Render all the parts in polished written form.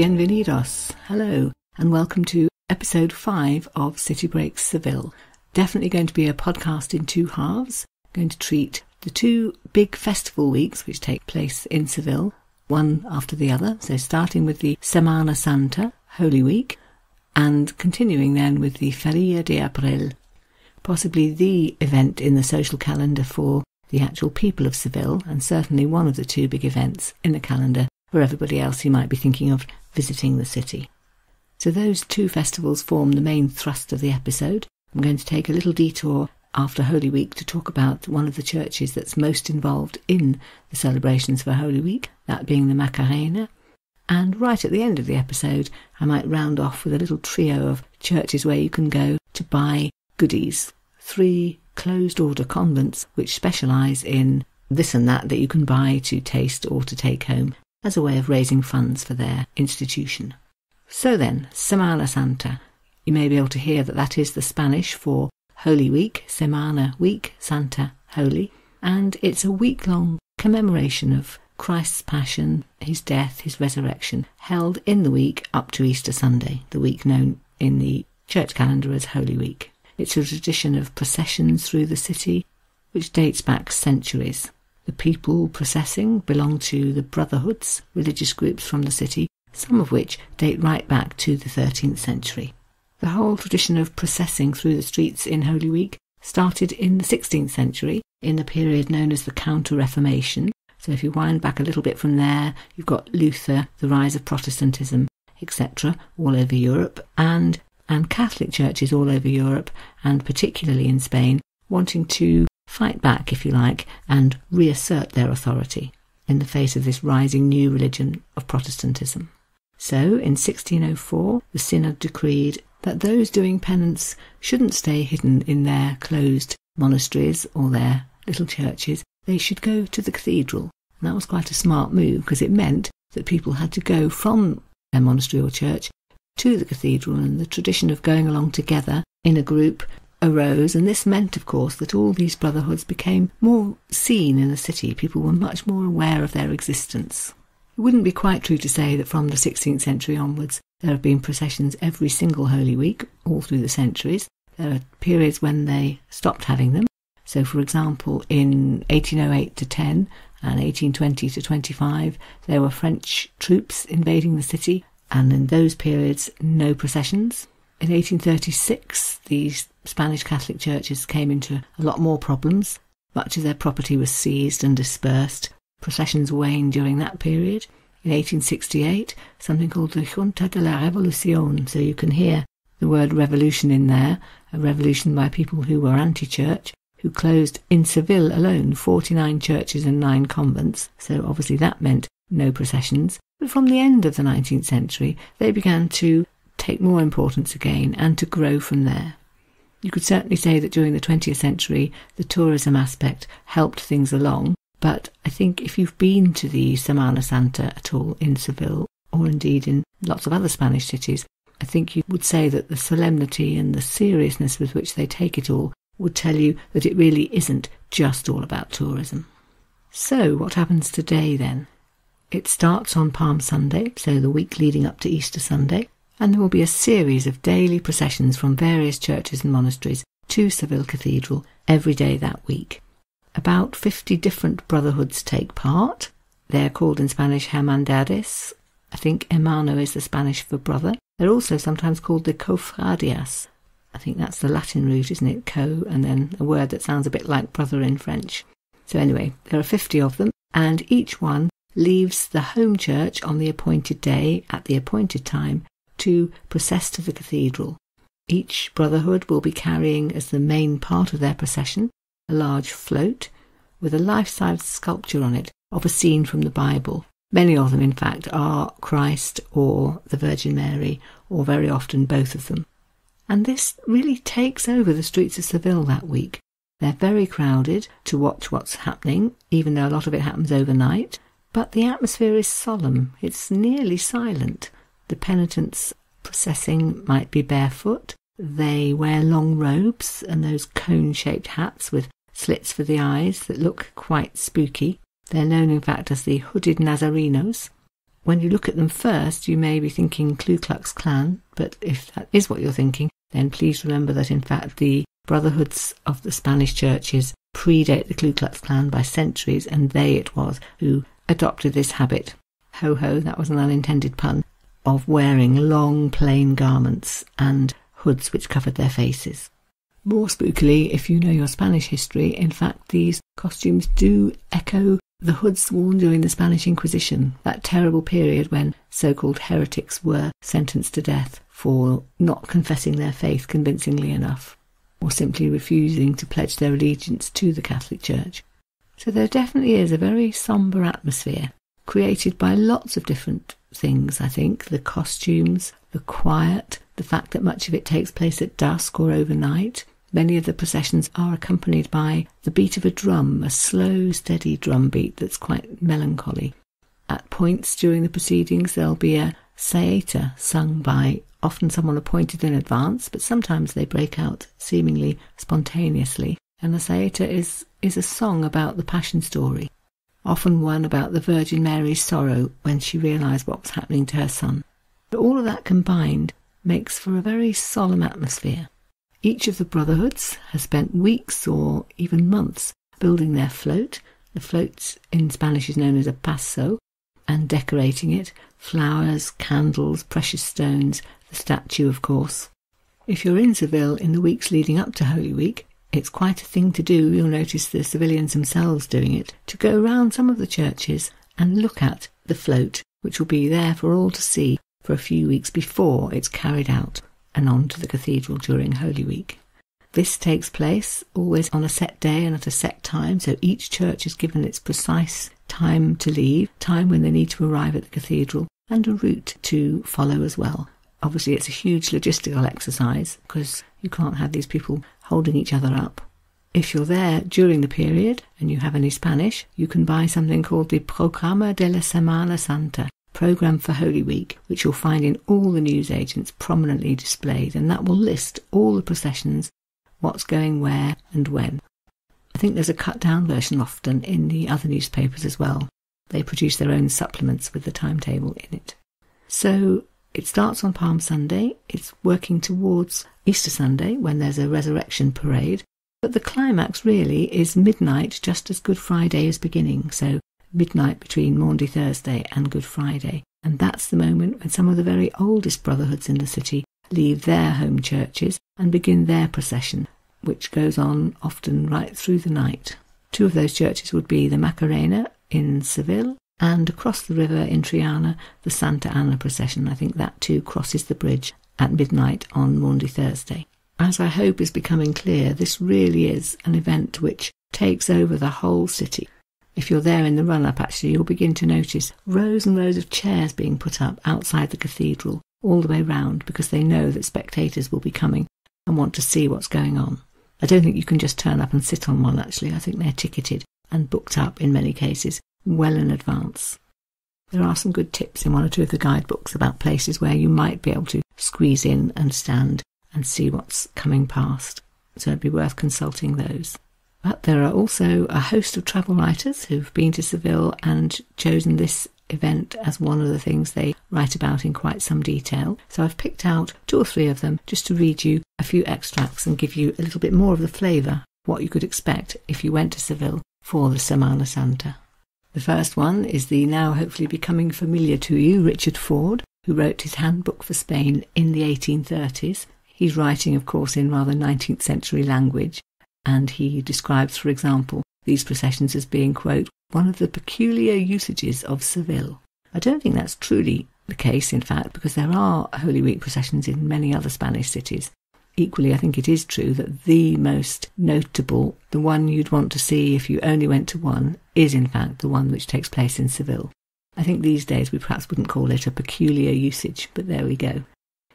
Bienvenidos. Hello, and welcome to episode 5 of City Breaks Seville. Definitely going to be a podcast in two halves. I'm going to treat the two big festival weeks which take place in Seville, one after the other. So starting with the Semana Santa, Holy Week, and continuing then with the Feria de Abril, possibly the event in the social calendar for the actual people of Seville, and certainly one of the two big events in the calendar for everybody else who might be thinking of visiting the city. So those two festivals form the main thrust of the episode. I'm going to take a little detour after Holy Week to talk about one of the churches that's most involved in the celebrations for Holy Week, that being the Macarena. And right at the end of the episode, I might round off with a little trio of churches where you can go to buy goodies. 3 closed-order convents which specialise in this and that you can buy to taste or to take home as a way of raising funds for their institution. So then, Semana Santa. You may be able to hear that is the Spanish for Holy Week, Semana Week, Santa Holy, and it's a week-long commemoration of Christ's Passion, his death, his resurrection, held in the week up to Easter Sunday, the week known in the church calendar as Holy Week. It's a tradition of processions through the city, which dates back centuries. The people processing belong to the brotherhoods, religious groups from the city, some of which date right back to the 13th century. The whole tradition of processing through the streets in Holy Week started in the 16th century, in the period known as the Counter-Reformation. So if you wind back a little bit from there, you've got Luther, the rise of Protestantism, etc., all over Europe, and Catholic churches all over Europe, and particularly in Spain, wanting to fight back, if you like, and reassert their authority in the face of this rising new religion of Protestantism. So, in 1604, the Synod decreed that those doing penance shouldn't stay hidden in their closed monasteries or their little churches. They should go to the cathedral. And that was quite a smart move, because it meant that people had to go from their monastery or church to the cathedral, and the tradition of going along together in a group arose, and this meant, of course, that all these brotherhoods became more seen in the city. People were much more aware of their existence. It wouldn't be quite true to say that from the 16th century onwards there have been processions every single Holy Week, all through the centuries. There are periods when they stopped having them. So, for example, in 1808 to 10 and 1820 to 25, there were French troops invading the city, and in those periods, no processions. In 1836, the Spanish Catholic churches came into a lot more problems. Much of their property was seized and dispersed. Processions waned during that period. In 1868, something called the Junta de la Revolución, so you can hear the word revolution in there, a revolution by people who were anti-church, who closed in Seville alone 49 churches and 9 convents, so obviously that meant no processions. But from the end of the 19th century, they began to take more importance again and to grow from there. You could certainly say that during the 20th century, the tourism aspect helped things along, but I think if you've been to the Semana Santa at all in Seville, or indeed in lots of other Spanish cities, I think you would say that the solemnity and the seriousness with which they take it all would tell you that it really isn't just all about tourism. So what happens today then? It starts on Palm Sunday, so the week leading up to Easter Sunday, and there will be a series of daily processions from various churches and monasteries to Seville Cathedral every day that week. About 50 different brotherhoods take part. They're called in Spanish hermandades. I think hermano is the Spanish for brother. They're also sometimes called the cofradias. I think that's the Latin root, isn't it? Co, and then a word that sounds a bit like brother in French. So anyway, there are 50 of them, and each one leaves the home church on the appointed day at the appointed time to process to the cathedral. Each brotherhood will be carrying as the main part of their procession a large float with a life-size sculpture on it of a scene from the Bible. Many of them, in fact, are Christ or the Virgin Mary, or very often both of them. And this really takes over the streets of Seville that week. They're very crowded to watch what's happening, even though a lot of it happens overnight. But the atmosphere is solemn. It's nearly silent. The penitents processing might be barefoot. They wear long robes and those cone-shaped hats with slits for the eyes that look quite spooky. They're known, in fact, as the hooded Nazarenos. when you look at them first, you may be thinking Ku Klux Klan, but if that is what you're thinking, then please remember that in fact the brotherhoods of the Spanish churches predate the Ku Klux Klan by centuries, and they it was who adopted this habit, ho ho, that was an unintended pun, of wearing long plain garments and hoods which covered their faces. More spookily, if you know your Spanish history, in fact these costumes do echo the hoods worn during the Spanish Inquisition, that terrible period when so-called heretics were sentenced to death for not confessing their faith convincingly enough, or simply refusing to pledge their allegiance to the Catholic Church. So there definitely is a very sombre atmosphere, created by lots of different things, I think. The costumes, the quiet, the fact that much of it takes place at dusk or overnight. Many of the processions are accompanied by the beat of a drum, a slow, steady drum beat that's quite melancholy. At points during the proceedings there'll be a saeta sung by often someone appointed in advance, but sometimes they break out seemingly spontaneously. And the saeta is a song about the Passion story, often one about the Virgin Mary's sorrow when she realised what was happening to her son. But all of that combined makes for a very solemn atmosphere. Each of the brotherhoods has spent weeks or even months building their float. The float in Spanish is known as a paseo, and decorating it, flowers, candles, precious stones, the statue of course. If you're in Seville in the weeks leading up to Holy Week, it's quite a thing to do, you'll notice the civilians themselves doing it, to go round some of the churches and look at the float, which will be there for all to see for a few weeks before it's carried out and on to the cathedral during Holy Week. This takes place always on a set day and at a set time, so each church is given its precise time to leave, time when they need to arrive at the cathedral, and a route to follow as well. Obviously it's a huge logistical exercise because you can't have these people holding each other up. If you're there during the period and you have any Spanish, you can buy something called the Programa de la Semana Santa, Programme for Holy Week, which you'll find in all the newsagents prominently displayed, and that will list all the processions, what's going where and when. I think there's a cut-down version often in the other newspapers as well. They produce their own supplements with the timetable in it. So it starts on Palm Sunday, it's working towards Easter Sunday when there's a resurrection parade, but the climax really is midnight just as Good Friday is beginning, so midnight between Maundy Thursday and Good Friday. And that's the moment when some of the very oldest brotherhoods in the city leave their home churches and begin their procession, which goes on often right through the night. Two of those churches would be the Macarena in Seville, and across the river in Triana, the Santa Ana procession. I think that too crosses the bridge at midnight on Maundy Thursday. As I hope is becoming clear, this really is an event which takes over the whole city. If you're there in the run-up, actually, you'll begin to notice rows and rows of chairs being put up outside the cathedral all the way round, because they know that spectators will be coming and want to see what's going on. I don't think you can just turn up and sit on one, actually. I think they're ticketed and booked up in many cases well in advance. There are some good tips in one or two of the guidebooks about places where you might be able to squeeze in and stand and see what's coming past, so it'd be worth consulting those. But there are also a host of travel writers who've been to Seville and chosen this event as one of the things they write about in quite some detail. So I've picked out two or three of them just to read you a few extracts and give you a little bit more of the flavour, what you could expect if you went to Seville for the Semana Santa. The first one is the now hopefully becoming familiar to you, Richard Ford, who wrote his handbook for Spain in the 1830s. He's writing, of course, in rather 19th century language, and he describes, for example, these processions as being, quote, one of the peculiar usages of Seville. I don't think that's truly the case, in fact, because there are Holy Week processions in many other Spanish cities. Equally, I think it is true that the most notable, the one you'd want to see if you only went to one, is in fact the one which takes place in Seville. I think these days we perhaps wouldn't call it a peculiar usage, but there we go.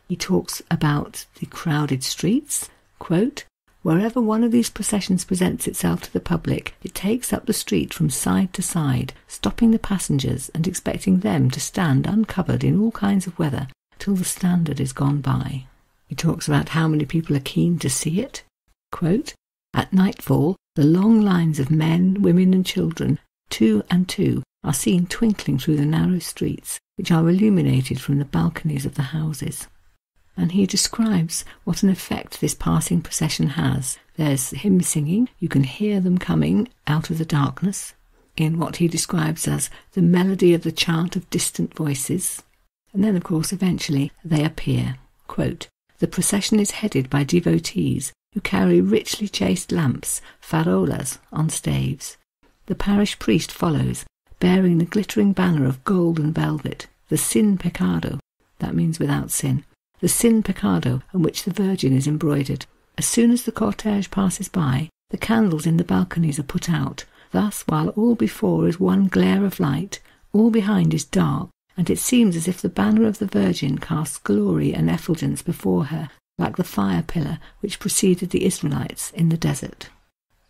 He talks about the crowded streets, quote, wherever one of these processions presents itself to the public, it takes up the street from side to side, stopping the passengers and expecting them to stand uncovered in all kinds of weather till the standard is gone by. He talks about how many people are keen to see it. Quote, at nightfall, the long lines of men, women and children, two and two, are seen twinkling through the narrow streets, which are illuminated from the balconies of the houses. And he describes what an effect this passing procession has. There's hymn singing, you can hear them coming out of the darkness, in what he describes as the melody of the chant of distant voices. And then, of course, eventually they appear. Quote, "The procession is headed by devotees who carry richly chased lamps, farolas, on staves. The parish priest follows, bearing the glittering banner of gold and velvet, the sin pecado, that means without sin, the sin pecado on which the Virgin is embroidered. As soon as the cortege passes by, the candles in the balconies are put out. Thus, while all before is one glare of light, all behind is dark, and it seems as if the banner of the Virgin casts glory and effulgence before her, like the fire pillar which preceded the Israelites in the desert."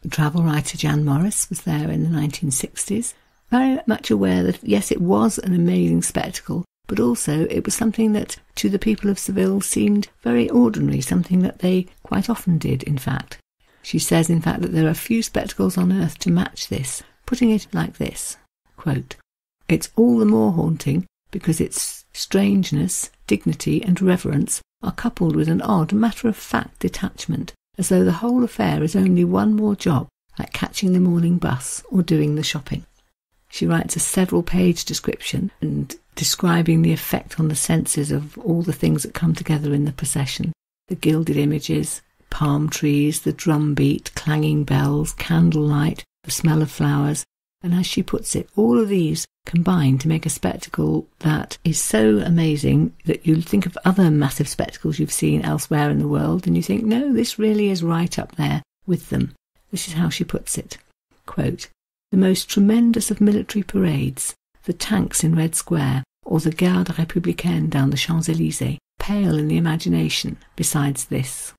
The travel writer Jan Morris was there in the 1960s, very much aware that, yes, it was an amazing spectacle, but also it was something that, to the people of Seville, seemed very ordinary, something that they quite often did, in fact. She says, in fact, that there are few spectacles on earth to match this, putting it like this, quote, "It's all the more haunting because its strangeness, dignity and reverence are coupled with an odd, matter-of-fact detachment, as though the whole affair is only one more job, like catching the morning bus or doing the shopping." She writes a several-page description and describing the effect on the senses of all the things that come together in the procession, the gilded images, palm trees, the drum beat, clanging bells, candlelight, the smell of flowers, and as she puts it, all of these combine to make a spectacle that is so amazing that you think of other massive spectacles you've seen elsewhere in the world and you think, no, this really is right up there with them. This is how she puts it. Quote, "The most tremendous of military parades, the tanks in Red Square or the Garde Républicaine down the Champs-Élysées, pale in the imagination besides this."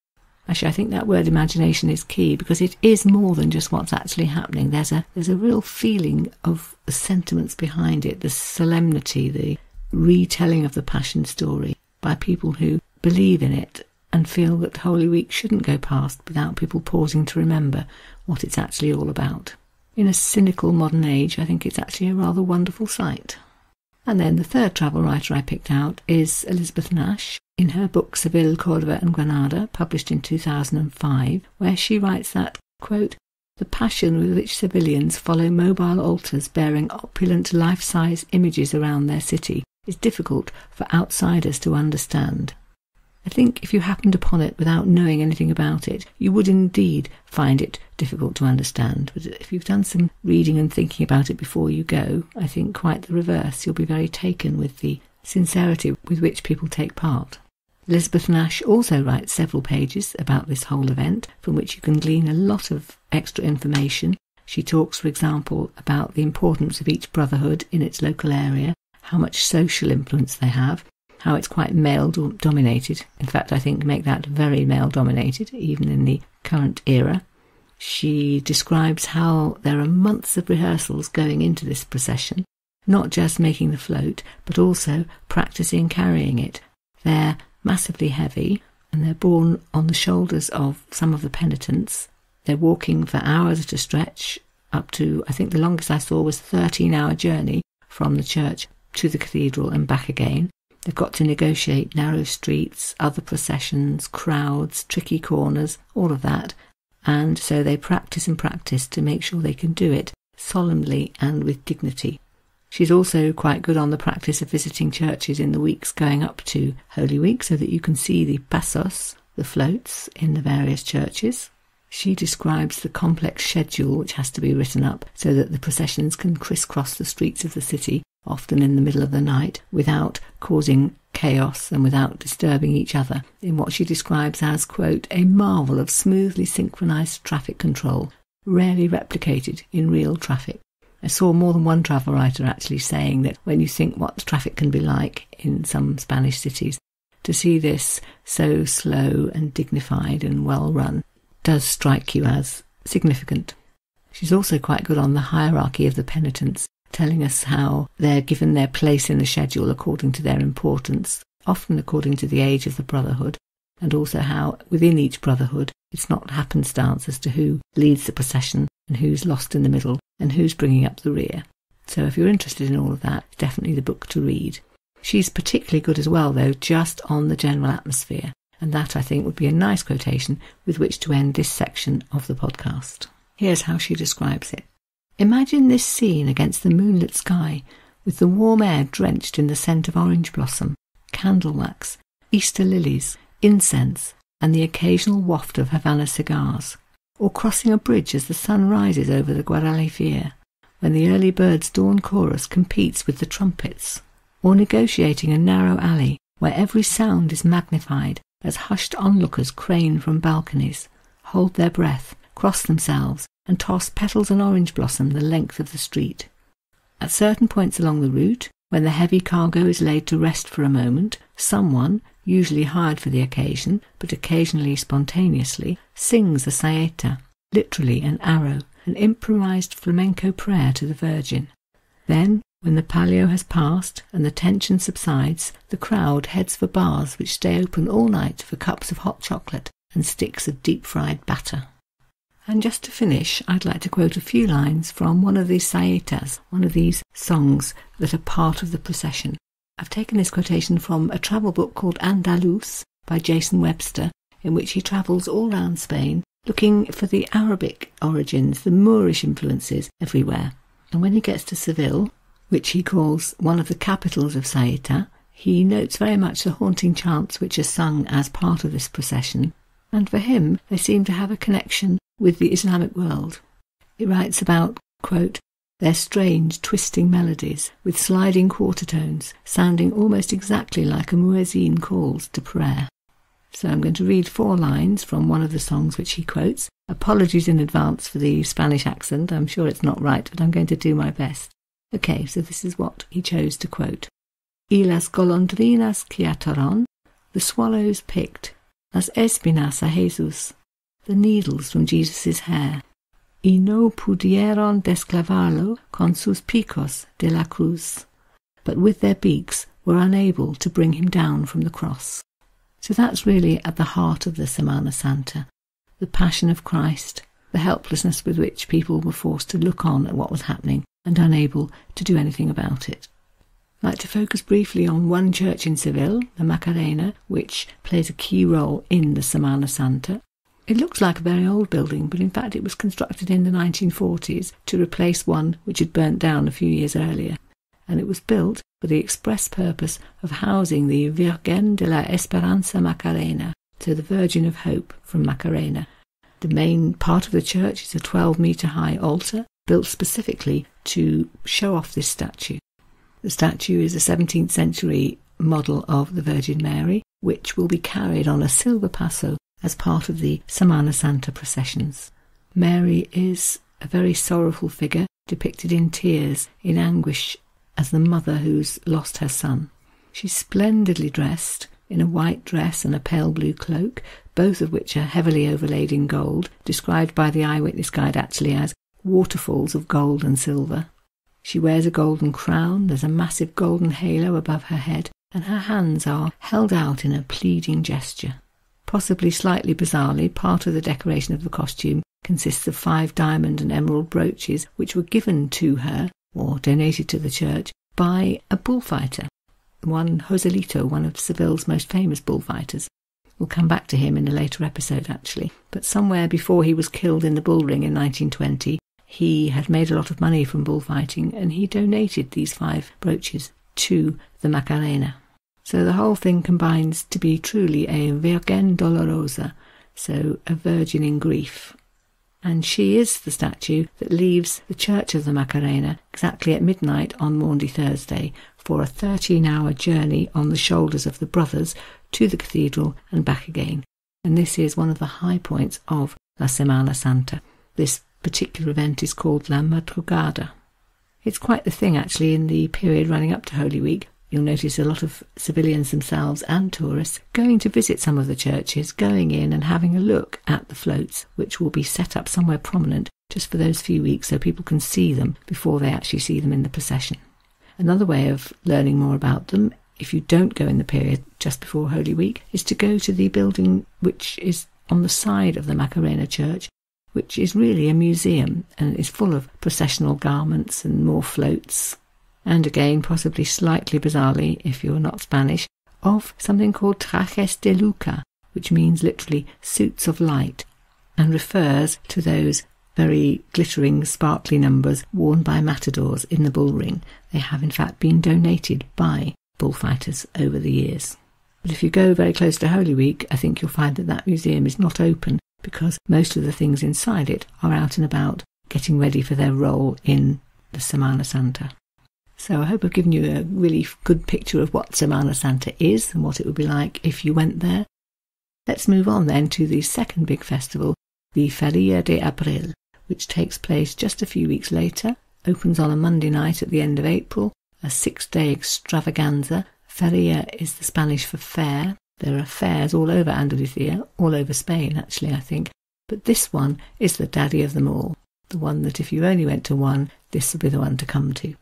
Actually, I think that word imagination is key because it is more than just what's actually happening. There's a real feeling of the sentiments behind it, the solemnity, the retelling of the Passion story by people who believe in it and feel that Holy Week shouldn't go past without people pausing to remember what it's actually all about. In a cynical modern age, I think it's actually a rather wonderful sight. And then the third travel writer I picked out is Elizabeth Nash, in her book Seville, Cordova and Granada, published in 2005, where she writes that, quote, "The passion with which civilians follow mobile altars bearing opulent life-size images around their city is difficult for outsiders to understand. I think if you happened upon it without knowing anything about it, you would indeed find it difficult to understand. But if you've done some reading and thinking about it before you go, I think quite the reverse. You'll be very taken with the sincerity with which people take part." Elizabeth Nash also writes several pages about this whole event, from which you can glean a lot of extra information. She talks, for example, about the importance of each brotherhood in its local area, how much social influence they have, how it's quite male-dominated. In fact, I think make that very male-dominated, even in the current era. She describes how there are months of rehearsals going into this procession, not just making the float, but also practising carrying it. They're massively heavy, and they're borne on the shoulders of some of the penitents. They're walking for hours at a stretch, up to, I think the longest I saw was a 13-hour journey from the church to the cathedral and back again. They've got to negotiate narrow streets, other processions, crowds, tricky corners, all of that. And so they practice and practice to make sure they can do it solemnly and with dignity. She's also quite good on the practice of visiting churches in the weeks going up to Holy Week so that you can see the pasos, the floats, in the various churches. She describes the complex schedule which has to be written up so that the processions can crisscross the streets of the city, often in the middle of the night, without causing chaos and without disturbing each other, in what she describes as, quote, "a marvel of smoothly synchronised traffic control, rarely replicated in real traffic." I saw more than one travel writer actually saying that when you think what traffic can be like in some Spanish cities, to see this so slow and dignified and well run does strike you as significant. She's also quite good on the hierarchy of the penitents, telling us how they're given their place in the schedule according to their importance, often according to the age of the brotherhood, and also how within each brotherhood it's not happenstance as to who leads the procession and who's lost in the middle and who's bringing up the rear. So if you're interested in all of that, it's definitely the book to read. She's particularly good as well, though, just on the general atmosphere. And that, I think, would be a nice quotation with which to end this section of the podcast. Here's how she describes it. Imagine this scene against the moonlit sky, with the warm air drenched in the scent of orange blossom, candle wax, Easter lilies, incense, and the occasional waft of Havana cigars. Or crossing a bridge as the sun rises over the Guadalquivir, when the early bird's dawn chorus competes with the trumpets. Or negotiating a narrow alley where every sound is magnified as hushed onlookers crane from balconies, hold their breath, cross themselves, and toss petals and orange blossom the length of the street. At certain points along the route, when the heavy cargo is laid to rest for a moment, someone, usually hired for the occasion, but occasionally spontaneously, sings a saeta, literally an arrow, an improvised flamenco prayer to the Virgin. Then, when the palio has passed and the tension subsides, the crowd heads for bars which stay open all night for cups of hot chocolate and sticks of deep-fried batter. And just to finish, I'd like to quote a few lines from one of these saetas, one of these songs that are part of the procession. I've taken this quotation from a travel book called Andalus by Jason Webster, in which he travels all round Spain looking for the Arabic origins, the Moorish influences everywhere. And when he gets to Seville, which he calls one of the capitals of Saeta, he notes very much the haunting chants which are sung as part of this procession, and for him they seem to have a connection with the Islamic world. He writes about, quote, their strange, twisting melodies, with sliding quarter tones, sounding almost exactly like a muezzin calls to prayer. So I'm going to read 4 lines from one of the songs which he quotes. Apologies in advance for the Spanish accent, I'm sure it's not right, but I'm going to do my best. Okay, so this is what he chose to quote. Y las golondrinas quietaron, the swallows picked, las espinas a Jesus, the needles from Jesus' hair, y no pudieron desclavarlo con sus picos de la cruz, but with their beaks were unable to bring him down from the cross. So that's really at the heart of the Semana Santa, the Passion of Christ, the helplessness with which people were forced to look on at what was happening and unable to do anything about it. I'd like to focus briefly on one church in Seville, the Macarena, which plays a key role in the Semana Santa. It looks like a very old building, but in fact it was constructed in the 1940s to replace one which had burnt down a few years earlier, and it was built for the express purpose of housing the Virgen de la Esperanza Macarena, so the Virgin of Hope from Macarena. The main part of the church is a 12-metre-high altar, built specifically to show off this statue. The statue is a 17th century model of the Virgin Mary, which will be carried on a silver paseo as part of the Semana Santa processions. Mary is a very sorrowful figure, depicted in tears, in anguish, as the mother who's lost her son. She's splendidly dressed in a white dress and a pale blue cloak, both of which are heavily overlaid in gold, described by the eyewitness guide actually as waterfalls of gold and silver. She wears a golden crown, there's a massive golden halo above her head, and her hands are held out in a pleading gesture. Possibly slightly bizarrely, part of the decoration of the costume consists of 5 diamond and emerald brooches which were given to her, or donated to the church, by a bullfighter, one Joselito, one of Seville's most famous bullfighters. We'll come back to him in a later episode actually, but somewhere before he was killed in the bull ring in 1920, he had made a lot of money from bullfighting and he donated these 5 brooches to the Macarena. So the whole thing combines to be truly a Virgen Dolorosa, so a virgin in grief. And she is the statue that leaves the Church of the Macarena exactly at midnight on Maundy Thursday for a 13-hour journey on the shoulders of the brothers to the cathedral and back again. And this is one of the high points of La Semana Santa. This particular event is called La Madrugada. It's quite the thing actually in the period running up to Holy Week. You'll notice a lot of civilians themselves and tourists going to visit some of the churches, going in and having a look at the floats, which will be set up somewhere prominent just for those few weeks so people can see them before they actually see them in the procession. Another way of learning more about them, if you don't go in the period just before Holy Week, is to go to the building which is on the side of the Macarena Church, which is really a museum and is full of processional garments and more floats. And again, possibly slightly bizarrely, if you're not Spanish, of something called trajes de luca, which means literally suits of light, and refers to those very glittering, sparkly numbers worn by matadors in the bull ring. They have in fact been donated by bullfighters over the years. But if you go very close to Holy Week, I think you'll find that that museum is not open because most of the things inside it are out and about getting ready for their role in the Semana Santa. So I hope I've given you a really good picture of what Semana Santa is and what it would be like if you went there. Let's move on then to the second big festival, the Feria de Abril, which takes place just a few weeks later, opens on a Monday night at the end of April, a 6-day extravaganza. Feria is the Spanish for fair. There are fairs all over Andalusia, all over Spain actually, I think. But this one is the daddy of them all, the one that if you only went to one, this would be the one to come to.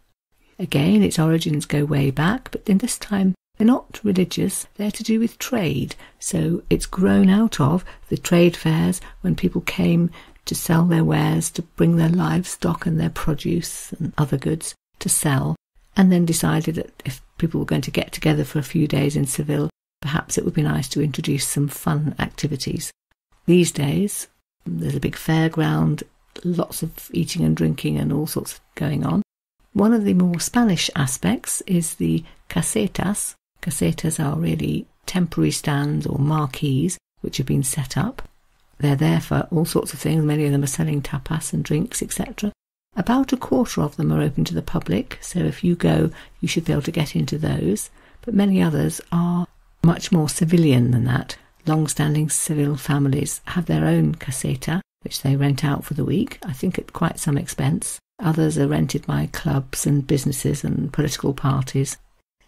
Again, its origins go way back, but in this time they're not religious, they're to do with trade. So it's grown out of the trade fairs when people came to sell their wares, to bring their livestock and their produce and other goods to sell, and then decided that if people were going to get together for a few days in Seville, perhaps it would be nice to introduce some fun activities. These days, there's a big fairground, lots of eating and drinking and all sorts going on. One of the more Spanish aspects is the casetas. Casetas are really temporary stands or marquees which have been set up. They're there for all sorts of things. Many of them are selling tapas and drinks, etc. About a quarter of them are open to the public, so if you go, you should be able to get into those. But many others are much more civilian than that. Long-standing Seville families have their own caseta, which they rent out for the week, I think at quite some expense. Others are rented by clubs and businesses and political parties.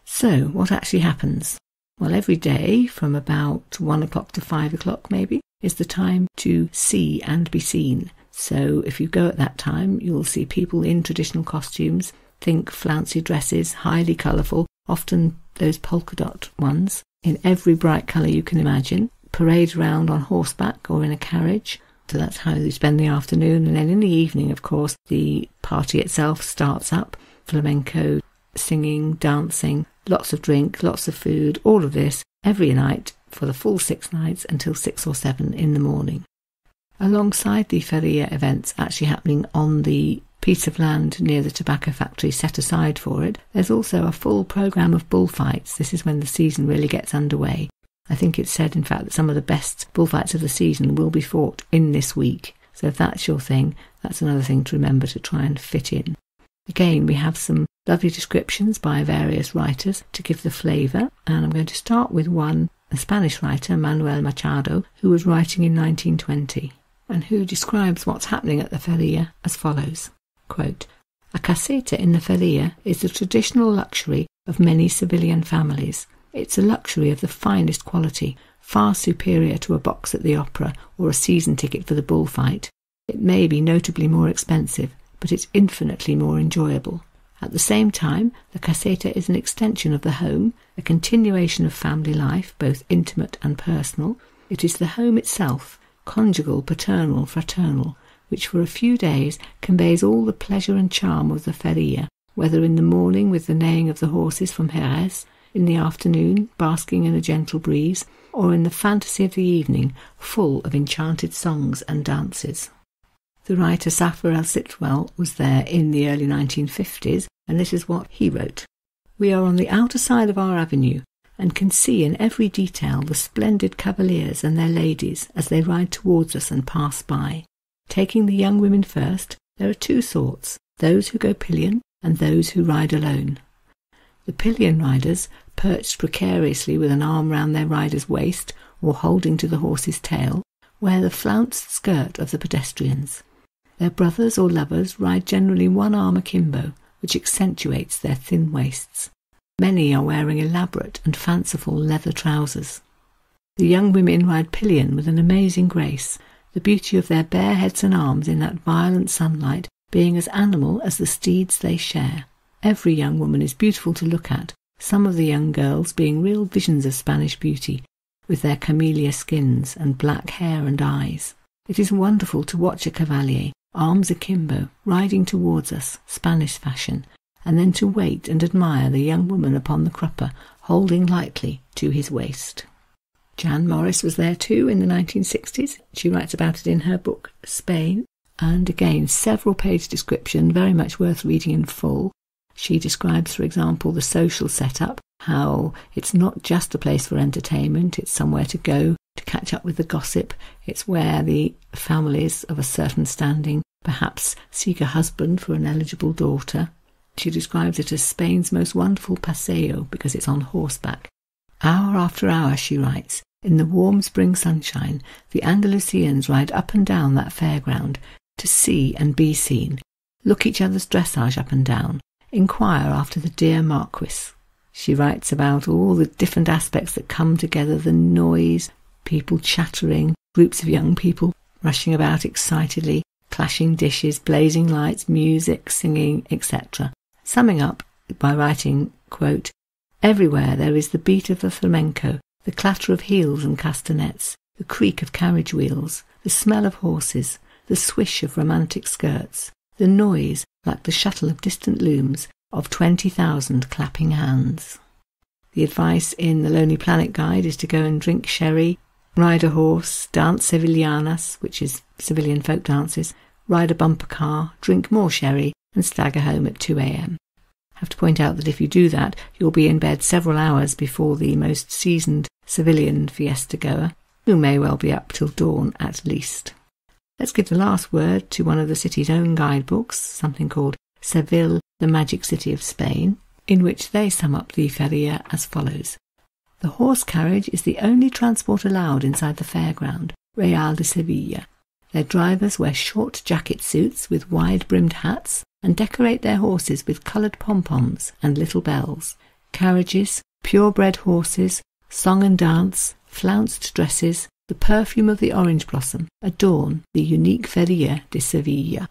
So, what actually happens? Well, every day from about 1 o'clock to 5 o'clock maybe is the time to see and be seen. So if you go at that time, you'll see people in traditional costumes, think flouncy dresses, highly colourful, often those polka dot ones, in every bright colour you can imagine, parade around on horseback or in a carriage. So that's how you spend the afternoon. And then in the evening, of course, the party itself starts up. Flamenco, singing, dancing, lots of drink, lots of food, all of this every night for the full 6 nights until 6 or 7 in the morning. Alongside the Feria events actually happening on the piece of land near the tobacco factory set aside for it, there's also a full programme of bullfights. This is when the season really gets underway. I think it's said, in fact, that some of the best bullfights of the season will be fought in this week. So if that's your thing, that's another thing to remember to try and fit in. Again, we have some lovely descriptions by various writers to give the flavour, and I'm going to start with one, a Spanish writer, Manuel Machado, who was writing in 1920, and who describes what's happening at the Feria as follows, quote, "A caseta in the Feria is the traditional luxury of many civilian families. It's a luxury of the finest quality, far superior to a box at the opera or a season ticket for the bullfight. It may be notably more expensive, but it's infinitely more enjoyable. At the same time, the caseta is an extension of the home, a continuation of family life, both intimate and personal. It is the home itself, conjugal, paternal, fraternal, which for a few days conveys all the pleasure and charm of the Feria, whether in the morning with the neighing of the horses from Jerez, in the afternoon basking in a gentle breeze, or in the fantasy of the evening, full of enchanted songs and dances." The writer Safar el-Sitwell was there in the early 1950s, and this is what he wrote. "We are on the outer side of our avenue, and can see in every detail the splendid cavaliers and their ladies as they ride towards us and pass by. Taking the young women first, there are 2 sorts, those who go pillion and those who ride alone. The pillion riders, perched precariously with an arm round their rider's waist or holding to the horse's tail, wear the flounced skirt of the pedestrians. Their brothers or lovers ride generally one arm akimbo, which accentuates their thin waists. Many are wearing elaborate and fanciful leather trousers. The young women ride pillion with an amazing grace, the beauty of their bare heads and arms in that violent sunlight being as animal as the steeds they share. Every young woman is beautiful to look at, some of the young girls being real visions of Spanish beauty, with their camellia skins and black hair and eyes. It is wonderful to watch a cavalier, arms akimbo, riding towards us, Spanish fashion, and then to wait and admire the young woman upon the crupper, holding lightly to his waist. Jan Morris was there too in the 1960s. She writes about it in her book, Spain, and again, several-page description, very much worth reading in full. She describes, for example, the social setup, how it's not just a place for entertainment, it's somewhere to go to catch up with the gossip. It's where the families of a certain standing perhaps seek a husband for an eligible daughter. She describes it as Spain's most wonderful paseo because it's on horseback. Hour after hour, she writes, in the warm spring sunshine, the Andalusians ride up and down that fairground to see and be seen, look each other's dressage up and down, inquire after the dear Marquis. She writes about all the different aspects that come together, the noise, people chattering, groups of young people rushing about excitedly, clashing dishes, blazing lights, music, singing, etc. Summing up by writing, quote, everywhere there is the beat of the flamenco, the clatter of heels and castanets, the creak of carriage wheels, the smell of horses, the swish of romantic skirts, the noise, like the shuttle of distant looms, of 20,000 clapping hands. The advice in the Lonely Planet Guide is to go and drink sherry, ride a horse, dance sevillanas, which is civilian folk dances, ride a bumper car, drink more sherry, and stagger home at 2 a.m. I have to point out that if you do that, you'll be in bed several hours before the most seasoned civilian fiesta-goer, who may well be up till dawn at least. Let's give the last word to one of the city's own guidebooks, something called Seville, the Magic City of Spain, in which they sum up the feria as follows. The horse carriage is the only transport allowed inside the fairground, Real de Seville. Their drivers wear short jacket suits with wide-brimmed hats and decorate their horses with coloured pom-poms and little bells. Carriages, purebred horses, song and dance, flounced dresses, the perfume of the orange blossom adorn the unique Feria de Seville.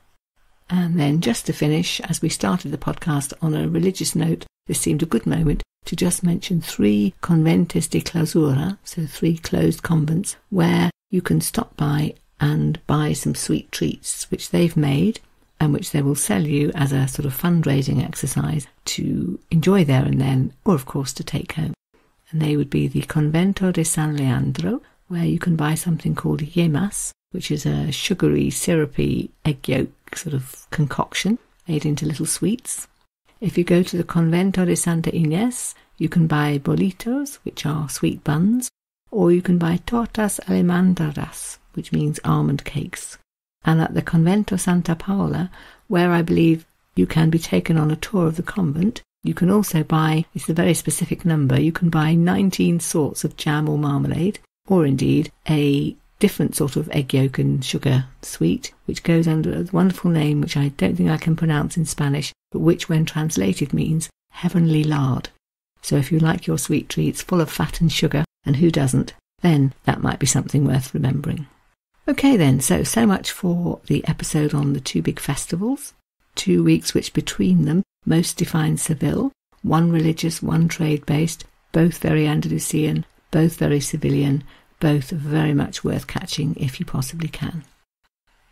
And then just to finish, as we started the podcast on a religious note, this seemed a good moment to just mention 3 conventes de clausura, so 3 closed convents, where you can stop by and buy some sweet treats which they've made and which they will sell you as a sort of fundraising exercise to enjoy there and then, or of course to take home. And they would be the Convento de San Leandro, where you can buy something called yemas, which is a sugary, syrupy egg yolk sort of concoction made into little sweets. If you go to the Convento de Santa Inés, you can buy bolitos, which are sweet buns, or you can buy tortas almendradas, which means almond cakes. And at the Convento Santa Paola, where I believe you can be taken on a tour of the convent, you can also buy, it's a very specific number, you can buy 19 sorts of jam or marmalade, or indeed a different sort of egg yolk and sugar sweet, which goes under a wonderful name which I don't think I can pronounce in Spanish, but which when translated means heavenly lard. So if you like your sweet treats full of fat and sugar, and who doesn't, then that might be something worth remembering. Okay then, so much for the episode on the 2 big festivals, 2 weeks which between them most define Seville, one religious, one trade-based, both very Andalusian, both very civilian, both very much worth catching if you possibly can.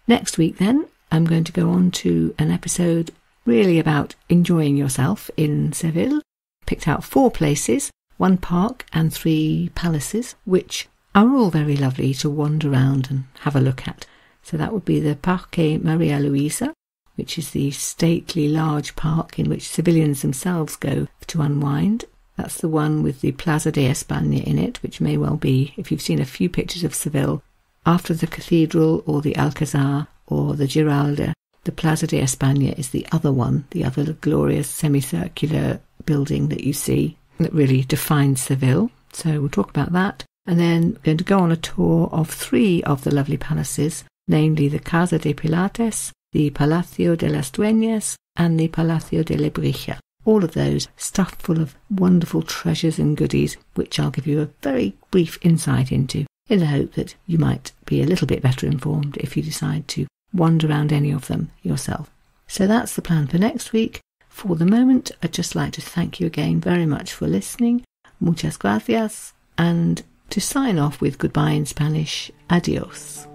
Next week then, I'm going to go on to an episode really about enjoying yourself in Seville. Picked out 4 places, 1 park and 3 palaces, which are all very lovely to wander around and have a look at. So that would be the Parque Maria Luisa, which is the stately large park in which civilians themselves go to unwind. That's the one with the Plaza de España in it, which may well be, if you've seen a few pictures of Seville, after the cathedral or the Alcazar or the Giralda, the Plaza de España is the other one, the other glorious semicircular building that you see that really defines Seville. So we'll talk about that. And then we're going to go on a tour of 3 of the lovely palaces, namely the Casa de Pilates, the Palacio de las Dueñas, and the Palacio de Lebrija. All of those stuffed full of wonderful treasures and goodies, which I'll give you a very brief insight into, in the hope that you might be a little bit better informed if you decide to wander around any of them yourself. So that's the plan for next week. For the moment, I'd just like to thank you again very much for listening. Muchas gracias. And to sign off with goodbye in Spanish, adios.